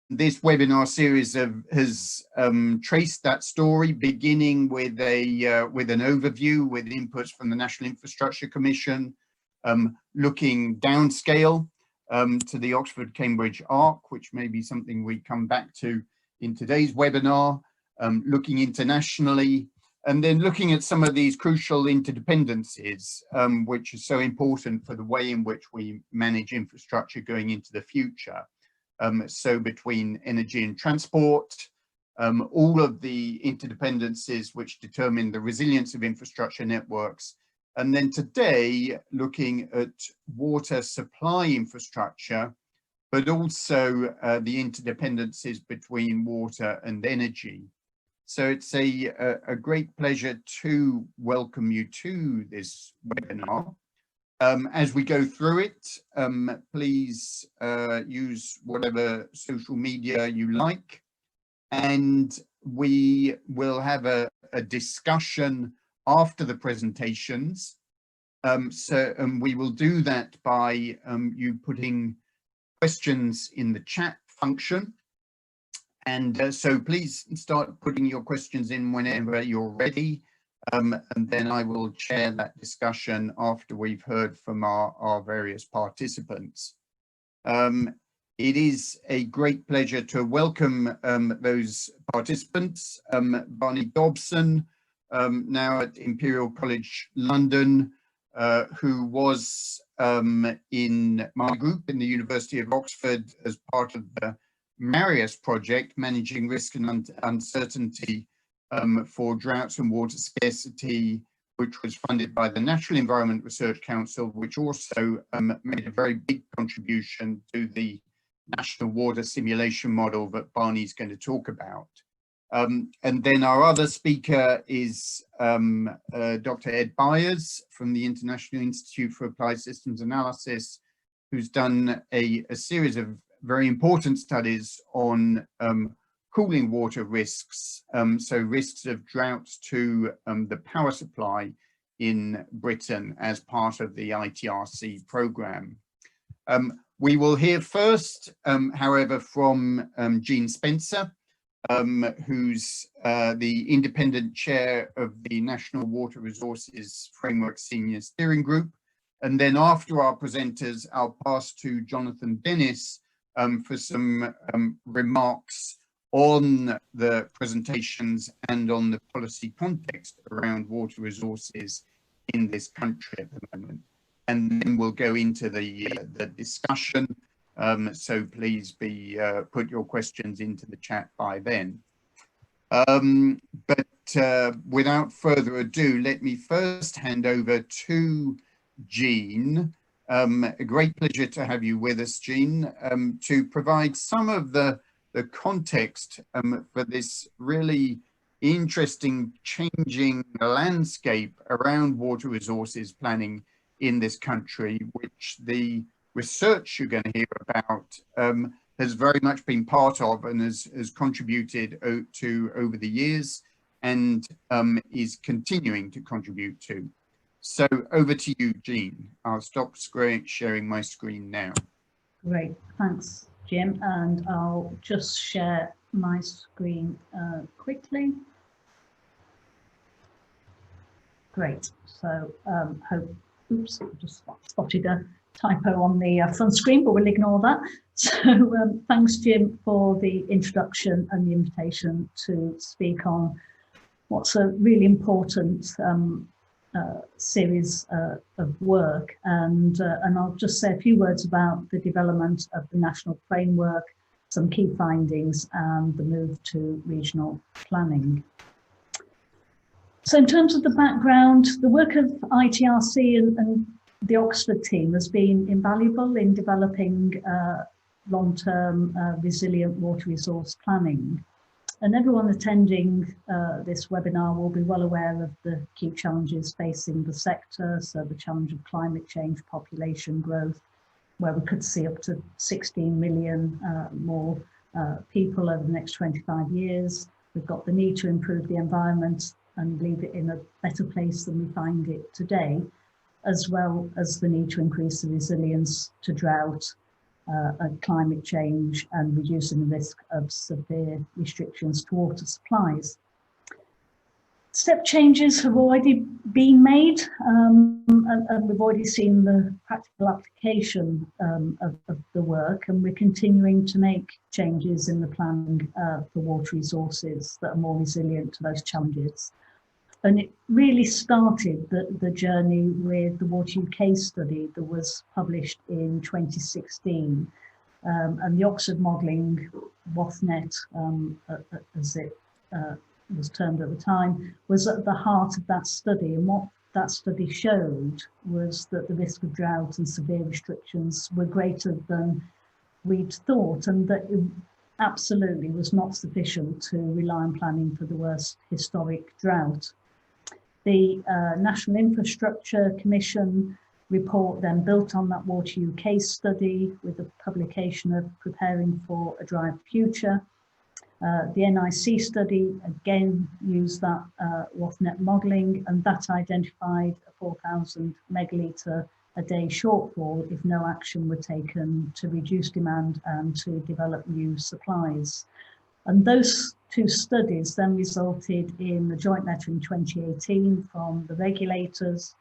This webinar series has traced that story, beginning with an overview with inputs from the National Infrastructure Commission, looking downscale to the Oxford-Cambridge arc, which may be something we come back to in today's webinar, looking internationally, and then looking at some of these crucial interdependencies, which are so important for the way in which we manage infrastructure going into the future. So between energy and transport, all of the interdependencies which determine the resilience of infrastructure networks. And then today, looking at water supply infrastructure, but also the interdependencies between water and energy. So it's a great pleasure to welcome you to this webinar. As we go through it, please use whatever social media you like, and we will have a discussion after the presentations. And we will do that by you putting questions in the chat function. And so please start putting your questions in whenever you're ready. And then I will chair that discussion after we've heard from our various participants. It is a great pleasure to welcome those participants. Barney Dobson, now at Imperial College London, who was in my group in the University of Oxford as part of the Marius project, Managing Risk and Uncertainty for Droughts and Water Scarcity, which was funded by the National Environment Research Council, which also made a very big contribution to the national water simulation model that Barney's going to talk about. And then our other speaker is Dr. Ed Byers from the International Institute for Applied Systems Analysis, who's done a series of very important studies on cooling water risks, so risks of droughts to the power supply in Britain as part of the ITRC programme. We will hear first, however, from Jean Spencer, who's the independent chair of the National Water Resources Framework Senior Steering Group. And then after our presenters, I'll pass to Jonathan Dennis for some remarks on the presentations and on the policy context around water resources in this country at the moment. And then we'll go into the discussion. So please put your questions into the chat by then. But without further ado, let me first hand over to Jean. A great pleasure to have you with us, Jean, to provide some of the context for this really interesting changing landscape around water resources planning in this country, which the research you're going to hear about has very much been part of and has contributed to over the years and is continuing to contribute to. So over to you, Jean. I'll stop sharing my screen now. Great, thanks, Jim. And I'll just share my screen quickly. Great. So oops, I just spotted a typo on the front screen, but we'll ignore that. So thanks, Jim, for the introduction and the invitation to speak on what's a really important series of work, and I'll just say a few words about the development of the national framework, some key findings, and the move to regional planning. So in terms of the background, the work of ITRC and the Oxford team has been invaluable in developing long-term resilient water resource planning. And everyone attending this webinar will be well aware of the key challenges facing the sector. So the challenge of climate change, population growth, where we could see up to 16 million more people over the next 25 years. We've got the need to improve the environment and leave it in a better place than we find it today, as well as the need to increase the resilience to drought climate change and reducing the risk of severe restrictions to water supplies. Step changes have already been made, and we've already seen the practical application of the work, and we're continuing to make changes in the planning for water resources that are more resilient to those challenges. And it really started the journey with the Water UK study that was published in 2016. And the Oxford modelling, WathNet, as it was termed at the time, was at the heart of that study. And what that study showed was that the risk of drought and severe restrictions were greater than we'd thought, and that it absolutely was not sufficient to rely on planning for the worst historic drought. The National Infrastructure Commission report then built on that Water UK study with the publication of Preparing for a Dry Future. The NIC study again used that WathNet modelling, and that identified a 4,000 megalitre a day shortfall if no action were taken to reduce demand and to develop new supplies. And those two studies then resulted in the joint letter in 2018 from the regulators,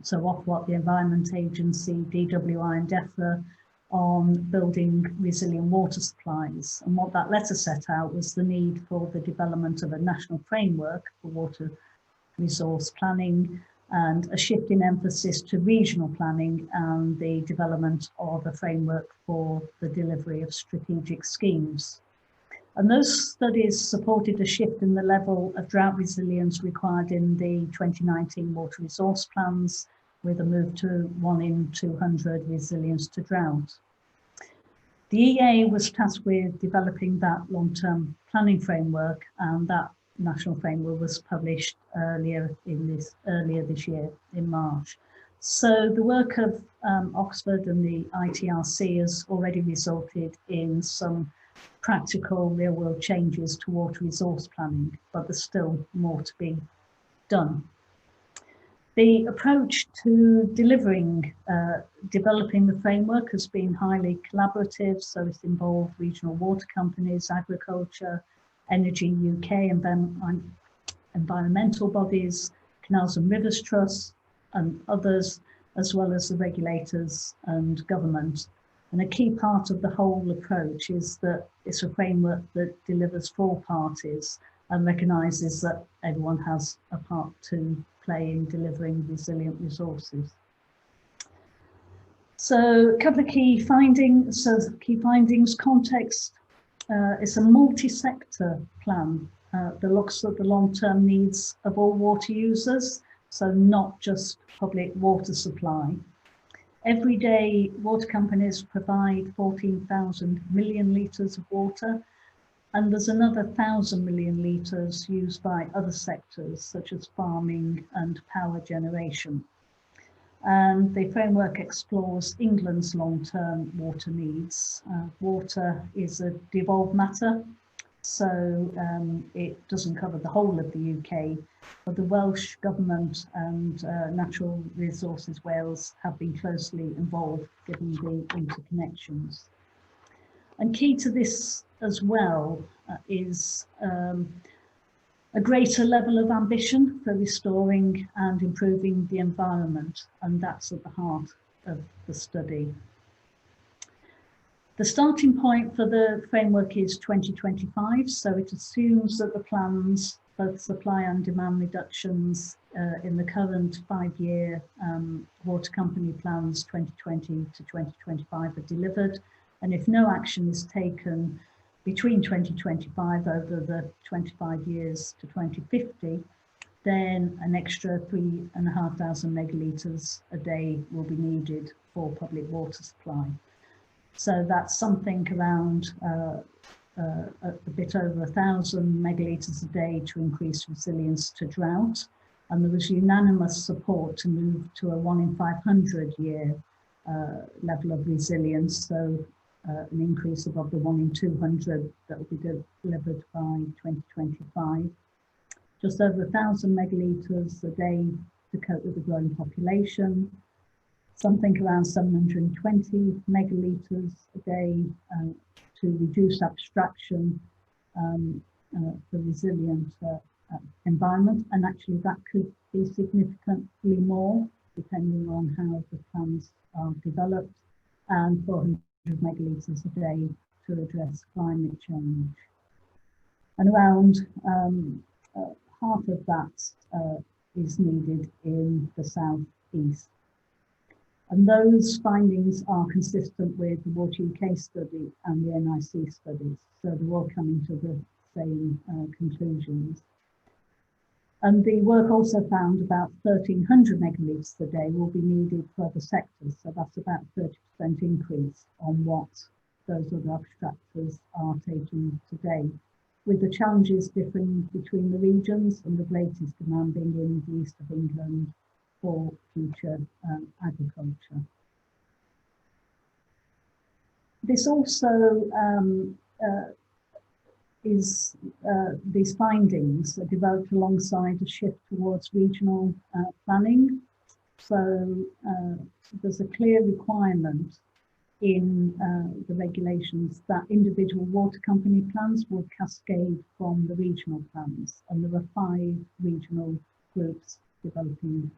so Ofwat, the Environment Agency, DWI and DEFRA, on building resilient water supplies. And what that letter set out was the need for the development of a national framework for water resource planning and a shift in emphasis to regional planning and the development of a framework for the delivery of strategic schemes. And those studies supported a shift in the level of drought resilience required in the 2019 water resource plans, with a move to 1 in 200 resilience to drought. The EA was tasked with developing that long-term planning framework, and that national framework was published earlier this year in March. So the work of Oxford and the ITRC has already resulted in some practical real-world changes to water resource planning, but there's still more to be done. The approach to developing the framework has been highly collaborative, so it's involved regional water companies, agriculture, Energy UK, environmental bodies, Canals and Rivers Trust and others, as well as the regulators and government. And a key part of the whole approach is that it's a framework that delivers for all parties and recognises that everyone has a part to play in delivering resilient resources. So a couple of key findings. Context. It's a multi-sector plan that looks at the long-term needs of all water users, so not just public water supply. Every day, water companies provide 14,000 million litres of water, and there's another 1,000 million litres used by other sectors, such as farming and power generation. And the framework explores England's long-term water needs. Water is a devolved matter, so it doesn't cover the whole of the UK, but the Welsh Government and Natural Resources Wales have been closely involved given the interconnections. And key to this as well is a greater level of ambition for restoring and improving the environment, and that's at the heart of the study. The starting point for the framework is 2025, so it assumes that the plans, both supply and demand reductions in the current 5-year water company plans 2020 to 2025 are delivered, and if no action is taken between 2025 over the 25 years to 2050, then an extra 3,500 megalitres a day will be needed for public water supply. So that's something around a bit over 1,000 megalitres a day to increase resilience to drought. And there was unanimous support to move to a 1 in 500 year level of resilience. So an increase above the 1 in 200 that will be delivered by 2025. Just over 1,000 megalitres a day to cope with the growing population. something around 720 megalitres a day to reduce abstraction for resilient environment, and actually that could be significantly more depending on how the plans are developed, and 400 megalitres a day to address climate change. And around half of that is needed in the southeast. And those findings are consistent with the Water UK study and the NIC studies, so they're all coming to the same conclusions. And the work also found about 1,300 megalitres a day will be needed for other sectors, so that's about 30% increase on what those other abstractors are taking today, with the challenges differing between the regions and the greatest demand being in the east of England for future agriculture. This also these findings are developed alongside a shift towards regional planning. So there's a clear requirement in the regulations that individual water company plans will cascade from the regional plans, and there are 5 regional groups developing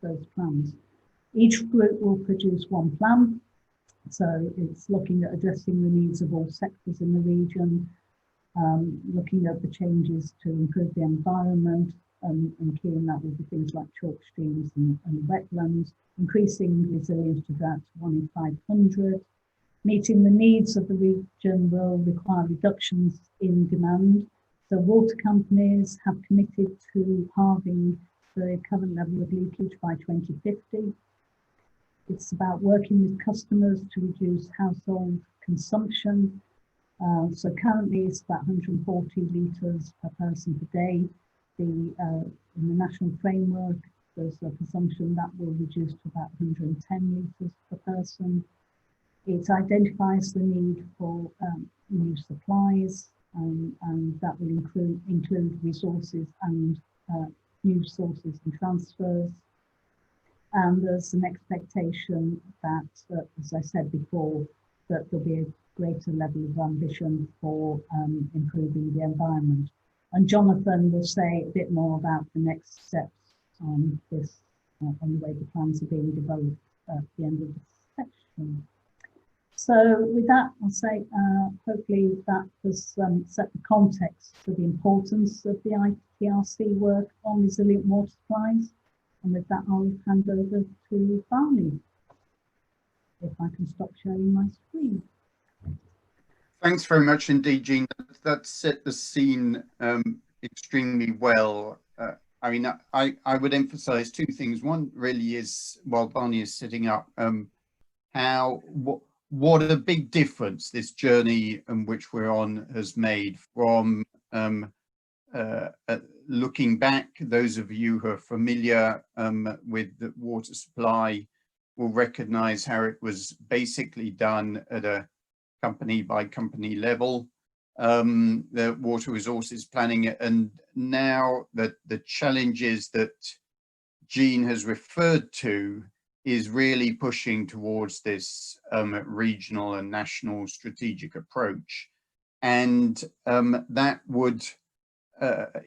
those plans. Each group will produce one plan, so it's looking at addressing the needs of all sectors in the region, looking at the changes to improve the environment, and key in that will be things like chalk streams and wetlands, increasing resilience to drought to 1 in 500. Meeting the needs of the region will require reductions in demand. So water companies have committed to halving the current level of leakage by 2050. It's about working with customers to reduce household consumption. So currently it's about 140 litres per person per day. In the national framework, there's a presumption that will reduce to about 110 litres per person. It identifies the need for new supplies, and that will include resources and new sources and transfers. And there's an expectation that, as I said before, that there'll be a greater level of ambition for improving the environment. And Jonathan will say a bit more about the next steps on this, on the way the plans are being developed at the end of the section. So with that, I'll say hopefully that has set the context for the importance of the ITRC work on resilient water supplies. And with that, I'll hand over to Barney, if I can stop sharing my screen. Thanks very much indeed, Jean. That set the scene extremely well. I mean, I would emphasize 2 things. One really is, while Barney is setting up, what a big difference this journey in which we're on has made from looking back. Those of you who are familiar with the water supply will recognize how it was basically done at a company by company level, the water resources planning, and now that the challenges that Jean has referred to is really pushing towards this regional and national strategic approach, and that would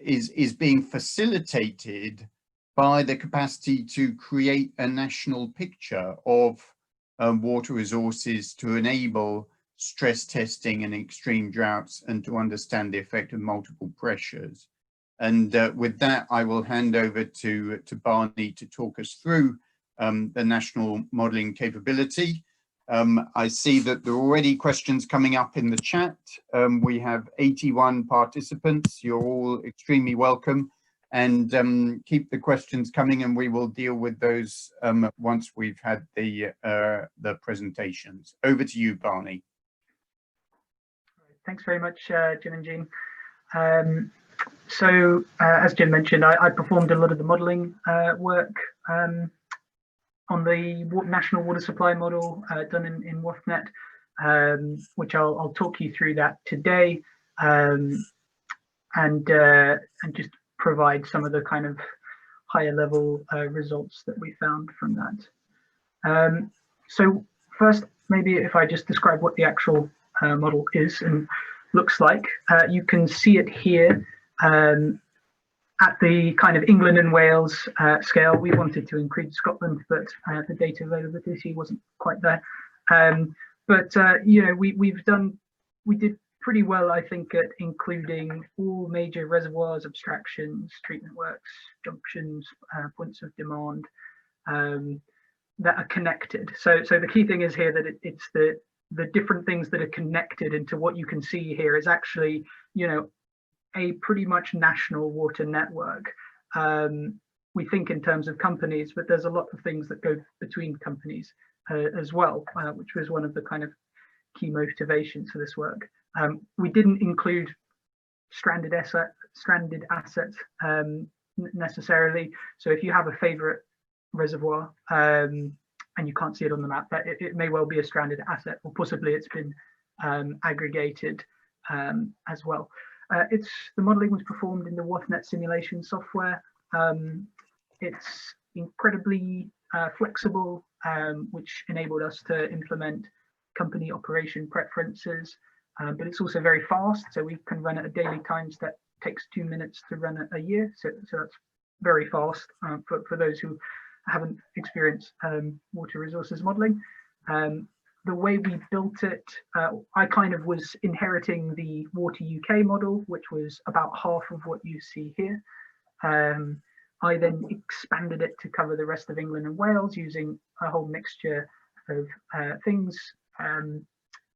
is being facilitated by the capacity to create a national picture of water resources to enable stress testing and extreme droughts, and to understand the effect of multiple pressures. And with that, I will hand over to Barney to talk us through the national modelling capability. I see that there are already questions coming up in the chat. We have 81 participants. You're all extremely welcome, and keep the questions coming, and we will deal with those once we've had the presentations. Over to you, Barney. Thanks very much, Jim and Jean. So as Jim mentioned, I performed a lot of the modelling work on the national water supply model done in WAFNet, which I'll talk you through that today, and just provide some of the kind of higher level results that we found from that. So first, maybe if I just describe what the actual model is and looks like, you can see it here at the kind of England and Wales scale. We wanted to include Scotland, but the data availability wasn't quite there. You know, we did pretty well, I think, at including all major reservoirs, abstractions, treatment works, junctions, points of demand that are connected. So the key thing is here that it's the different things that are connected into what you can see here is actually, you know, a pretty much national water network. We think in terms of companies, but there's a lot of things that go between companies as well, which was one of the kind of key motivations for this work. We didn't include stranded assets necessarily. So if you have a favorite reservoir and you can't see it on the map, but it may well be a stranded asset, or possibly it's been aggregated as well. The modeling was performed in the WaterNet simulation software. It's incredibly flexible, which enabled us to implement company operation preferences, but it's also very fast. So we can run at a daily time that takes 2 minutes to run a year. So that's very fast for those who haven't experienced water resources modeling. The way we built it, I kind of was inheriting the Water UK model, which was about half of what you see here. I then expanded it to cover the rest of England and Wales using a whole mixture of things,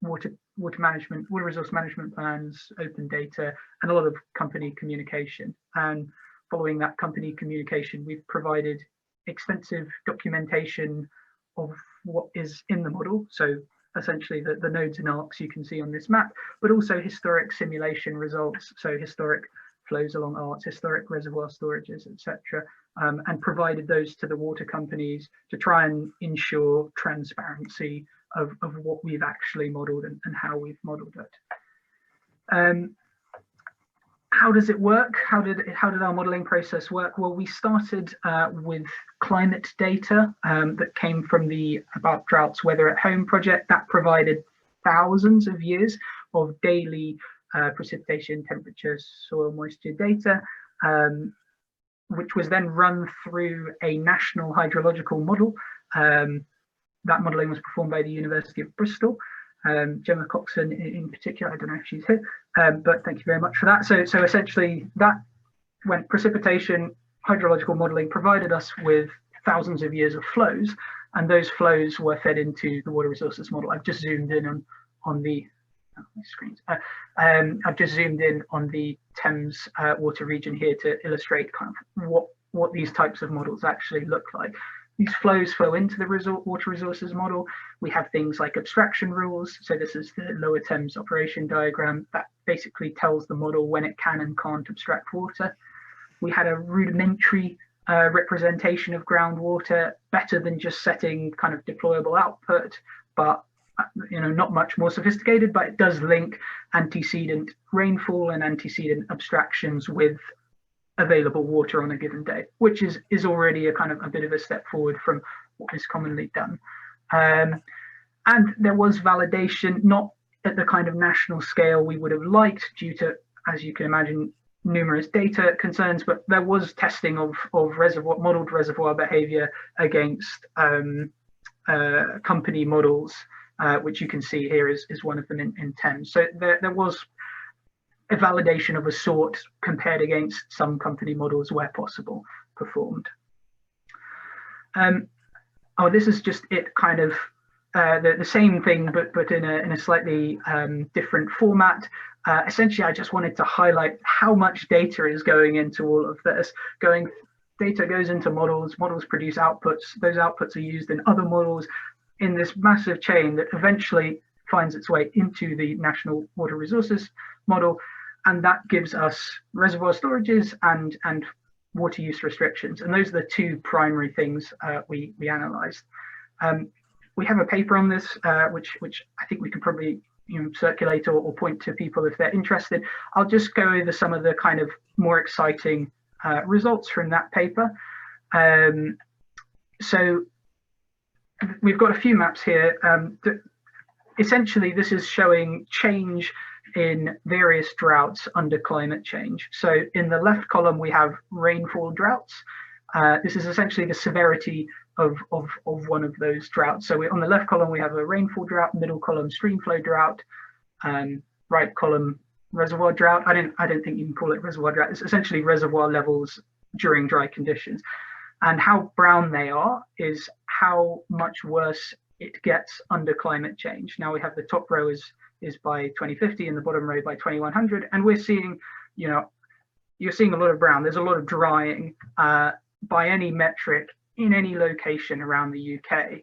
water management, water resource management plans, open data, and a lot of company communication. And following that company communication, we've provided extensive documentation of what is in the model. So essentially the nodes and arcs you can see on this map, but also historic simulation results. So historic flows along arcs, historic reservoir storages, etc., and provided those to the water companies to try and ensure transparency of what we've actually modeled and how we've modeled it. How does it work? How did our modeling process work? Well, we started with climate data that came from the About Droughts Weather at Home project that provided thousands of years of daily precipitation, temperature, soil moisture data, which was then run through a national hydrological model. That modelling was performed by the University of Bristol. Gemma Coxon in particular, I don't know if she's here, but thank you very much for that. So essentially that went precipitation, hydrological modelling provided us with thousands of years of flows, and those flows were fed into the water resources model. I've just zoomed in on the screens. I've just zoomed in on the Thames water region here to illustrate kind of what these types of models actually look like. These flows flow into the water resources model. We have things like abstraction rules. So this is the Lower Thames operation diagram that basically tells the model when it can and can't abstract water. We had a rudimentary representation of groundwater, better than just setting kind of deployable output, but not much more sophisticated, but it does link antecedent rainfall and antecedent abstractions with available water on a given day, which is already a bit of a step forward from what is commonly done. And there was validation, not at the kind of national scale we would have liked due to, as you can imagine, numerous data concerns, but there was testing of modeled reservoir behavior against company models, which you can see here is one of them in Thames. So there was a validation of a sort compared against some company models where possible performed. This is just it kind of the same thing, but in a slightly different format. Essentially, I just wanted to highlight how much data is going into all of this. Data goes into models produce outputs, those outputs are used in other models in this massive chain that eventually finds its way into the National Water Resources Model, and that gives us reservoir storages and water use restrictions. And those are the two primary things we analysed. We have a paper on this, which I think we can probably circulate or point to people if they're interested. I'll just go over some of the kind of more exciting results from that paper. So we've got a few maps here. Essentially, this is showing change in various droughts under climate change. So in the left column, we have rainfall droughts. This is essentially the severity of one of those droughts. So on the left column, we have a rainfall drought, middle column, streamflow drought, right column, reservoir drought. I don't think you can call it reservoir drought. It's essentially reservoir levels during dry conditions. And how brown they are is how much worse it gets under climate change. Now we have the top row is by 2050 and the bottom row by 2100. And we're seeing, you know, you're seeing a lot of brown. There's a lot of drying by any metric in any location around the UK.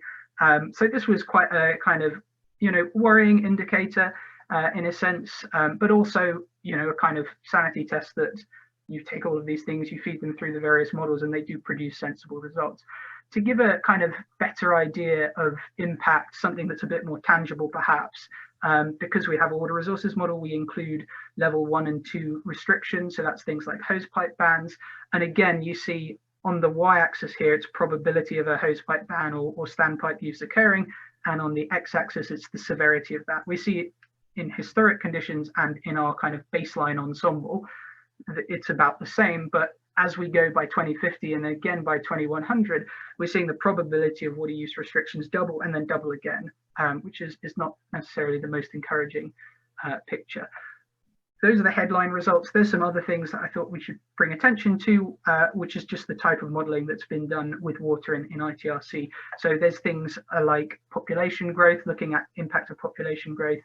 So this was quite a kind of, you know, worrying indicator in a sense, but also, you know, a kind of sanity test that you take all of these things, you feed them through the various models, and they do produce sensible results. To give a kind of better idea of impact, something that's a bit more tangible perhaps, because we have a water resources model, we include level 1 and 2 restrictions. So that's things like hosepipe bans. And again, you see on the y-axis here, it's probability of a hosepipe ban or standpipe use occurring. And on the x-axis, it's the severity of that. We see it in historic conditions and in our kind of baseline ensemble, it's about the same. But as we go by 2050 and again by 2100, we're seeing the probability of water use restrictions double and then double again, which is not necessarily the most encouraging picture. Those are the headline results. There's some other things that I thought we should bring attention to, which is just the type of modelling that's been done with water in ITRC. So there's things like population growth, looking at impact of population growth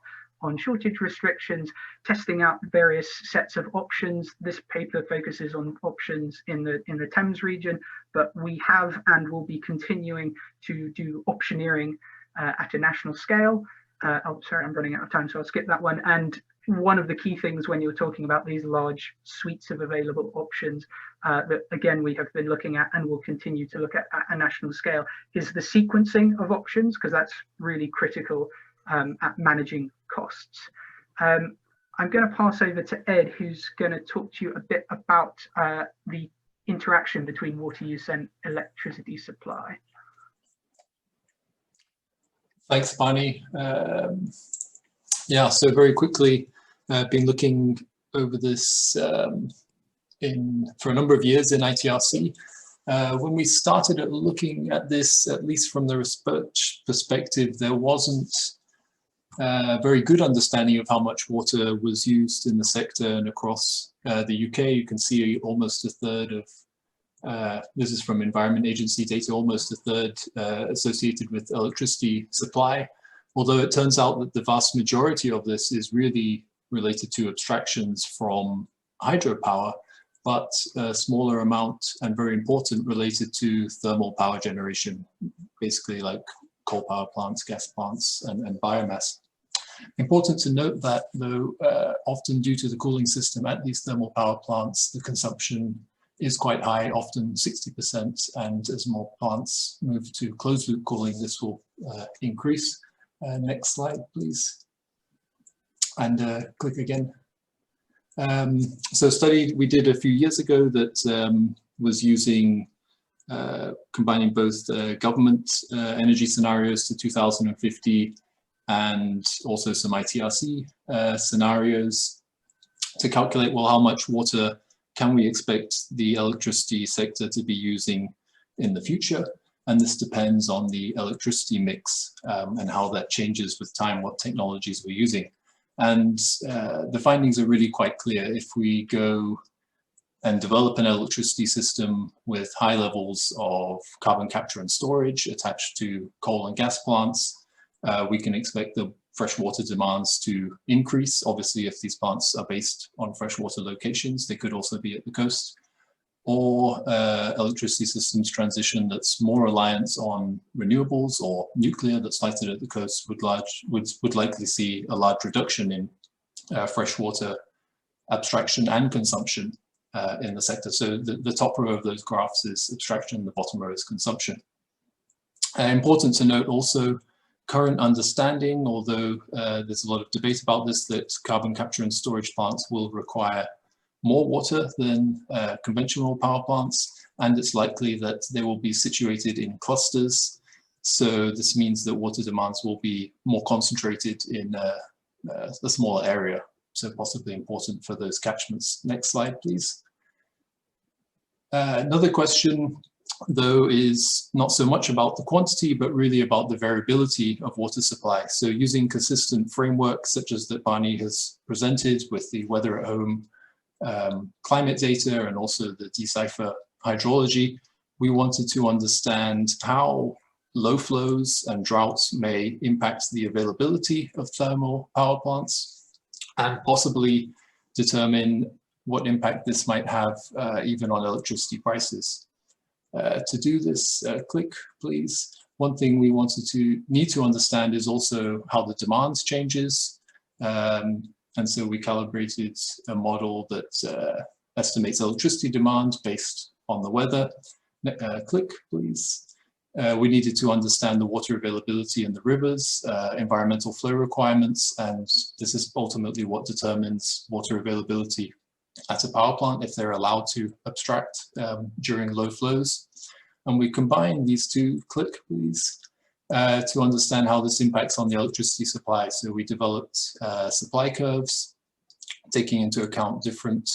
on shortage restrictions, testing out various sets of options. This paper focuses on options in the Thames region, but we have and will be continuing to do optioneering at a national scale. Oh, sorry, I'm running out of time, so I'll skip that one. And one of the key things when you're talking about these large suites of available options that, again, we have been looking at and will continue to look at a national scale is the sequencing of options, because that's really critical at managing costs. I'm going to pass over to Ed, who's going to talk to you a bit about the interaction between water use and electricity supply. Thanks, Barney. Yeah, so very quickly, been looking over this for a number of years in ITRC. When we started looking at this, at least from the research perspective, there wasn't a very good understanding of how much water was used in the sector and across the UK. You can see almost a third of, this is from Environment Agency data, almost a third associated with electricity supply. Although it turns out that the vast majority of this is really related to abstractions from hydropower, but a smaller amount and very important related to thermal power generation, basically like coal power plants, gas plants, and biomass. Important to note that though, often due to the cooling system at these thermal power plants, the consumption is quite high, often 60%, and as more plants move to closed loop cooling, this will increase. Next slide, please. And click again. So a study we did a few years ago that was using, combining both government energy scenarios to 2050 and also some ITRC scenarios to calculate, well, how much water can we expect the electricity sector to be using in the future? And this depends on the electricity mix and how that changes with time, what technologies we're using. And the findings are really quite clear. If we go and develop an electricity system with high levels of carbon capture and storage attached to coal and gas plants, we can expect the freshwater demands to increase. Obviously, if these plants are based on freshwater locations, they could also be at the coast. Or electricity systems transition that's more reliant on renewables or nuclear that's sited at the coast would likely see a large reduction in freshwater abstraction and consumption in the sector. So the top row of those graphs is abstraction, the bottom row is consumption. Important to note also, current understanding, although there's a lot of debate about this, that carbon capture and storage plants will require more water than conventional power plants, and it's likely that they will be situated in clusters So this means that water demands will be more concentrated in a smaller area, so possibly important for those catchments. Next slide, please. Another question, though, is not so much about the quantity, but really about the variability of water supply. So using consistent frameworks such as that Barney has presented with the weather at home climate data and also the Decipher hydrology, we wanted to understand how low flows and droughts may impact the availability of thermal power plants and possibly determine what impact this might have even on electricity prices. To do this, click please. One thing we need to understand is also how the demand changes. And so we calibrated a model that estimates electricity demand based on the weather. Click please. We needed to understand the water availability in the rivers, environmental flow requirements, and this is ultimately what determines water availability at a power plant if they're allowed to abstract during low flows. And we combine these two, click please, to understand how this impacts on the electricity supply. So we developed supply curves, taking into account different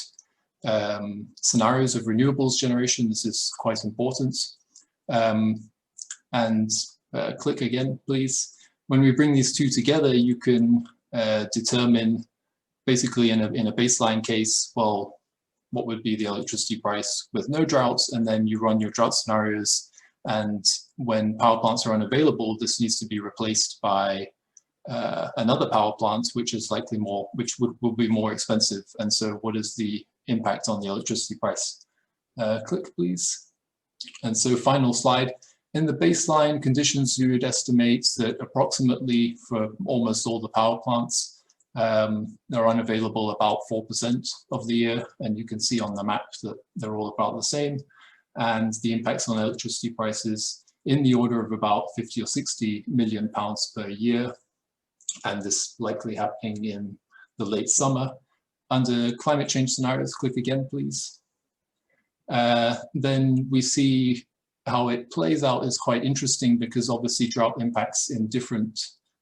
scenarios of renewables generation. This is quite important. Click again, please. When we bring these two together, you can determine basically in a baseline case, well, what would be the electricity price with no droughts, and then you run your drought scenarios, and when power plants are unavailable, this needs to be replaced by another power plant, which is likely more, which will be more expensive. And so what is the impact on the electricity price? Click please. And so final slide. In the baseline conditions, you would estimate that approximately for almost all the power plants, they're unavailable about 4% of the year, and you can see on the map that they're all about the same. And the impacts on electricity prices in the order of about 50 or 60 million pounds per year, and this likely happening in the late summer. Under climate change scenarios, click again, please. Then we see how it plays out is quite interesting because obviously drought impacts in different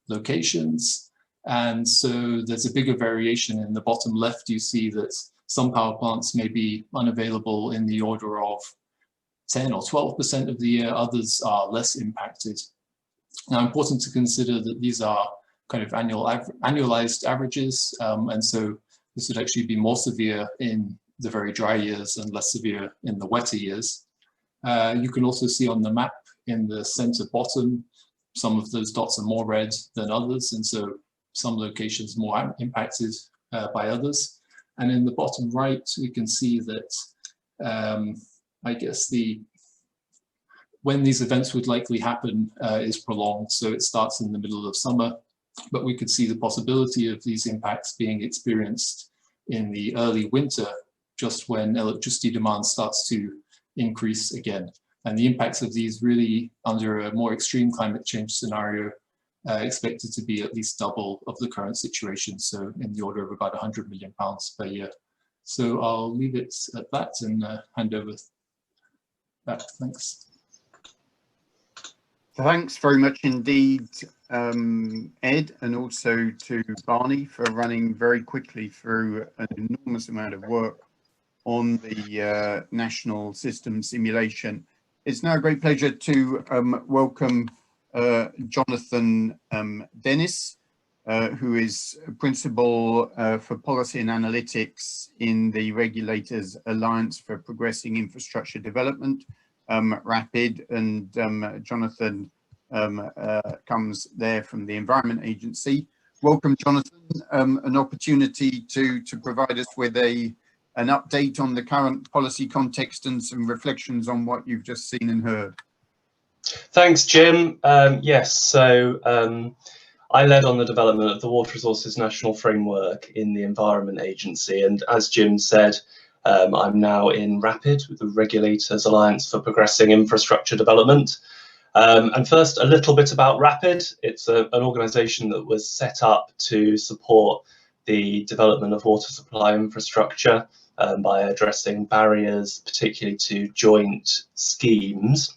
locations. And so there's a bigger variation. In the bottom left, you see that some power plants may be unavailable in the order of 10 or 12% of the year, others are less impacted. Now, important to consider that these are kind of annualized averages, and so this would actually be more severe in the very dry years and less severe in the wetter years. You can also see on the map in the center bottom, some of those dots are more red than others, and so some locations more impacted by others. And in the bottom right, we can see that I guess when these events would likely happen is prolonged, so it starts in the middle of summer, but we could see the possibility of these impacts being experienced in the early winter, just when electricity demand starts to increase again. And the impacts of these really, under a more extreme climate change scenario, expected to be at least double of the current situation, so in the order of about £100 million per year. So I'll leave it at that and hand over back. Thanks. Thanks very much indeed, Ed, and also to Barney for running very quickly through an enormous amount of work on the national system simulation. It's now a great pleasure to welcome Jonathan Dennis, who is Principal for Policy and Analytics in the Regulators Alliance for Progressing Infrastructure Development, RAPID, and Jonathan comes there from the Environment Agency. Welcome, Jonathan. An opportunity to provide us with an update on the current policy context and some reflections on what you've just seen and heard. Thanks, Jim. Yes, so I led on the development of the Water Resources National Framework in the Environment Agency, and as Jim said, I'm now in RAPID, with the Regulators Alliance for Progressing Infrastructure Development. And first, a little bit about RAPID. It's an organisation that was set up to support the development of water supply infrastructure by addressing barriers, particularly to joint schemes.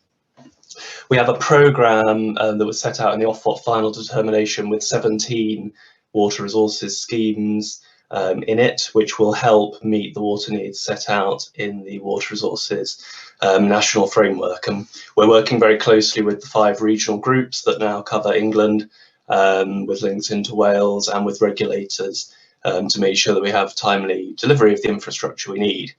We have a programme that was set out in the Ofwat final determination with 17 water resources schemes in it, which will help meet the water needs set out in the water resources national framework. And we're working very closely with the 5 regional groups that now cover England, with links into Wales, and with regulators to make sure that we have timely delivery of the infrastructure we need.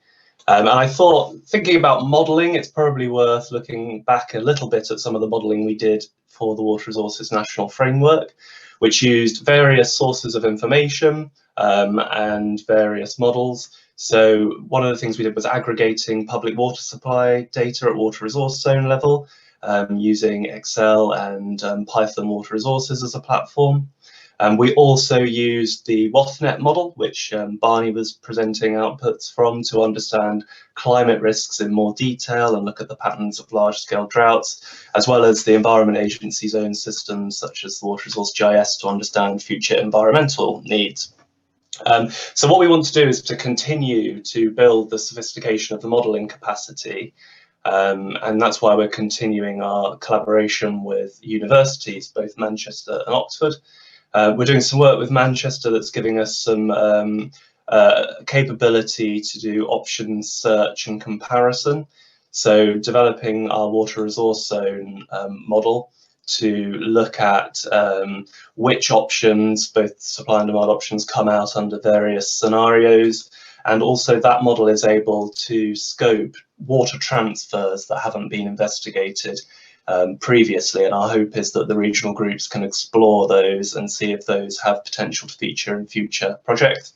And I thought, thinking about modelling, it's probably worth looking back a little bit at some of the modelling we did for the Water Resources National Framework, which used various sources of information and various models. So one of the things we did was aggregating public water supply data at water resource zone level, using Excel and Python water resources as a platform. We also used the WathNet model, which Barney was presenting outputs from, to understand climate risks in more detail and look at the patterns of large-scale droughts, as well as the Environment Agency's own systems, such as the Water Resource GIS, to understand future environmental needs. So what we want to do is to continue to build the sophistication of the modelling capacity, and that's why we're continuing our collaboration with universities, both Manchester and Oxford. We're doing some work with Manchester that's giving us some capability to do options search and comparison. So developing our water resource zone model to look at which options, both supply and demand options, come out under various scenarios. And also that model is able to scope water transfers that haven't been investigated previously, and our hope is that the regional groups can explore those and see if those have potential to feature in future projects.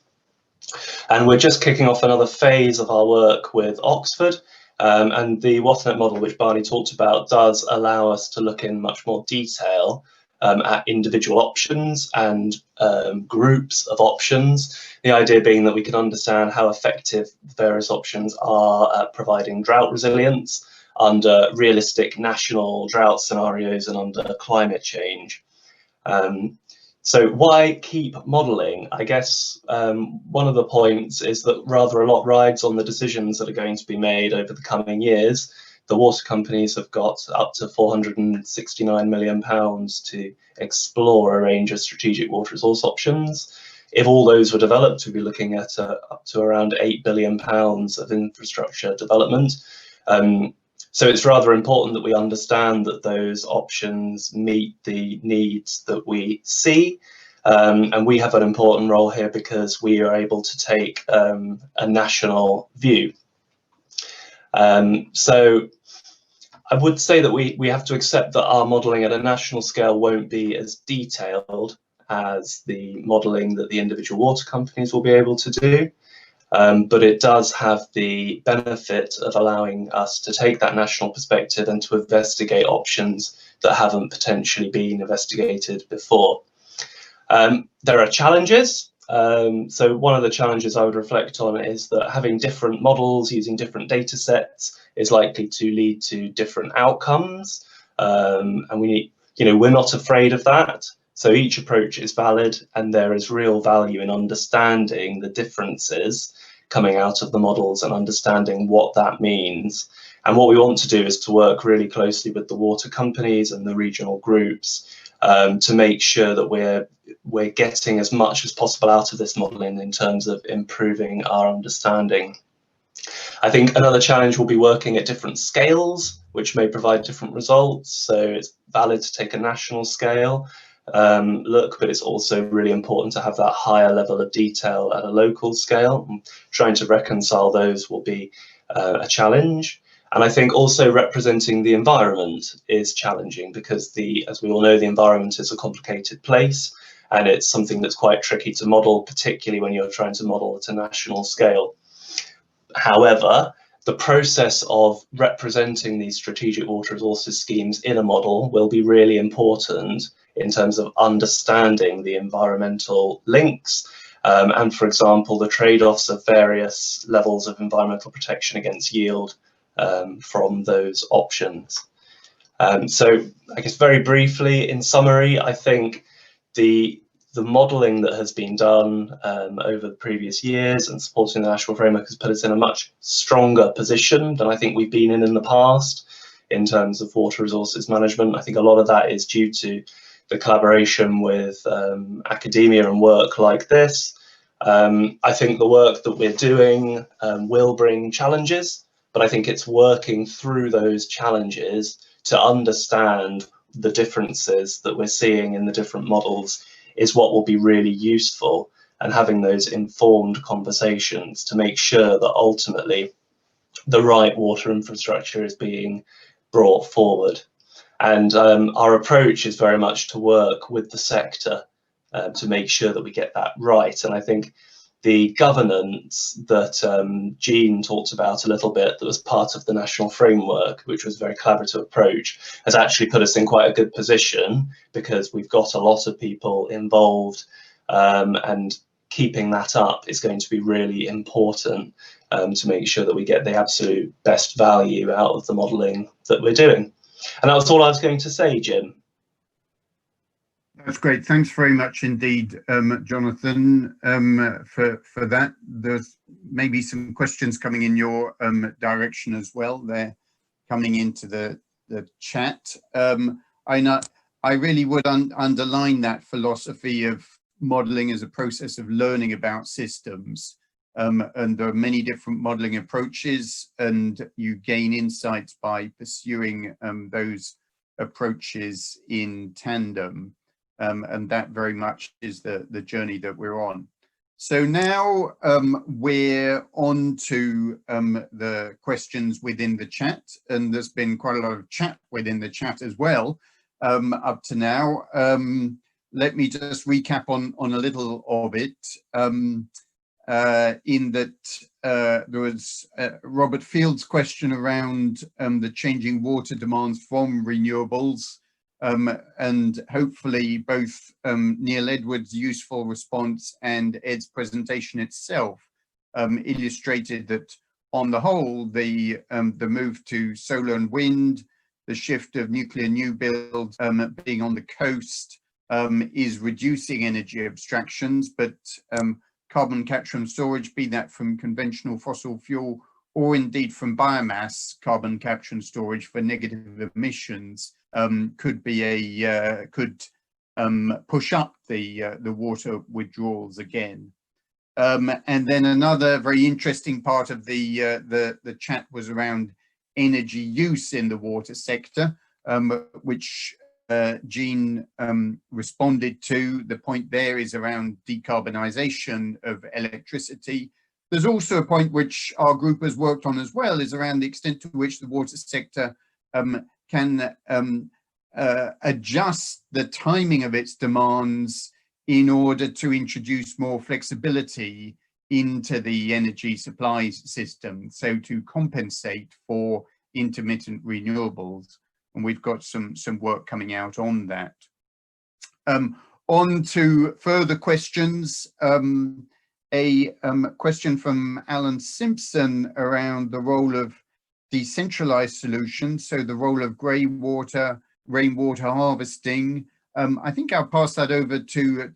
And we're just kicking off another phase of our work with Oxford, and the WathNet model, which Barney talked about, does allow us to look in much more detail at individual options and groups of options. The idea being that we can understand how effective various options are at providing drought resilience under realistic national drought scenarios and under climate change. So why keep modelling? I guess one of the points is that rather a lot rides on the decisions that are going to be made over the coming years. The water companies have got up to £469 million to explore a range of strategic water resource options. If all those were developed, we'd be looking at up to around £8 billion of infrastructure development. So it's rather important that we understand that those options meet the needs that we see. And we have an important role here because we are able to take a national view. So I would say that we have to accept that our modelling at a national scale won't be as detailed as the modelling that the individual water companies will be able to do. But it does have the benefit of allowing us to take that national perspective and to investigate options that haven't potentially been investigated before. There are challenges. So one of the challenges I would reflect on is that having different models using different data sets is likely to lead to different outcomes. And we're not afraid of that. So each approach is valid, and there is real value in understanding the differences coming out of the models and understanding what that means. And what we want to do is to work really closely with the water companies and the regional groups to make sure that we're getting as much as possible out of this modelling in terms of improving our understanding. I think another challenge will be working at different scales, which may provide different results. So it's valid to take a national scale look, but it's also really important to have that higher level of detail at a local scale. And trying to reconcile those will be a challenge. And I think also representing the environment is challenging because as we all know, the environment is a complicated place, and it's something that's quite tricky to model, particularly when you're trying to model at a national scale. However, the process of representing these strategic water resources schemes in a model will be really important in terms of understanding the environmental links and, for example, the trade-offs of various levels of environmental protection against yield from those options. So I guess very briefly, in summary, I think the modelling that has been done over the previous years and supporting the national framework has put us in a much stronger position than I think we've been in the past. in terms of water resources management. I think a lot of that is due to the collaboration with academia and work like this. I think the work that we're doing will bring challenges, but I think it's working through those challenges to understand the differences that we're seeing in the different models is what will be really useful, and having those informed conversations to make sure that ultimately the right water infrastructure is being brought forward. And our approach is very much to work with the sector to make sure that we get that right. And I think the governance that Jean talked about a little bit, that was part of the national framework, which was a very collaborative approach, has actually put us in quite a good position, because we've got a lot of people involved, and keeping that up is going to be really important to make sure that we get the absolute best value out of the modelling that we're doing. And that was all I was going to say, Jim. That's great. Thanks very much indeed, Jonathan, for that. There's maybe some questions coming in your direction as well. They're coming into the chat. I really would underline that philosophy of modelling as a process of learning about systems. And there are many different modelling approaches, and you gain insights by pursuing those approaches in tandem. And that very much is the journey that we're on. So now we're on to the questions within the chat, and there's been quite a lot of chat within the chat as well up to now. Let me just recap on a little of it, in that there was Robert Field's question around the changing water demands from renewables. And hopefully both Neil Edwards' useful response and Ed's presentation itself illustrated that on the whole, the move to solar and wind, the shift of nuclear new build being on the coast is reducing energy abstractions, but carbon capture and storage, be that from conventional fossil fuel or indeed from biomass carbon capture and storage for negative emissions, could be could push up the water withdrawals again. And then another very interesting part of the chat was around energy use in the water sector, which Jean responded to. The point there is around decarbonisation of electricity. There's also a point which our group has worked on as well, is around the extent to which the water sector can adjust the timing of its demands in order to introduce more flexibility into the energy supply system, so to compensate for intermittent renewables. And we've got some work coming out on that. On to further questions. A question from Alan Simpson around the role of decentralized solutions, so the role of grey water, rainwater harvesting. I think I'll pass that over to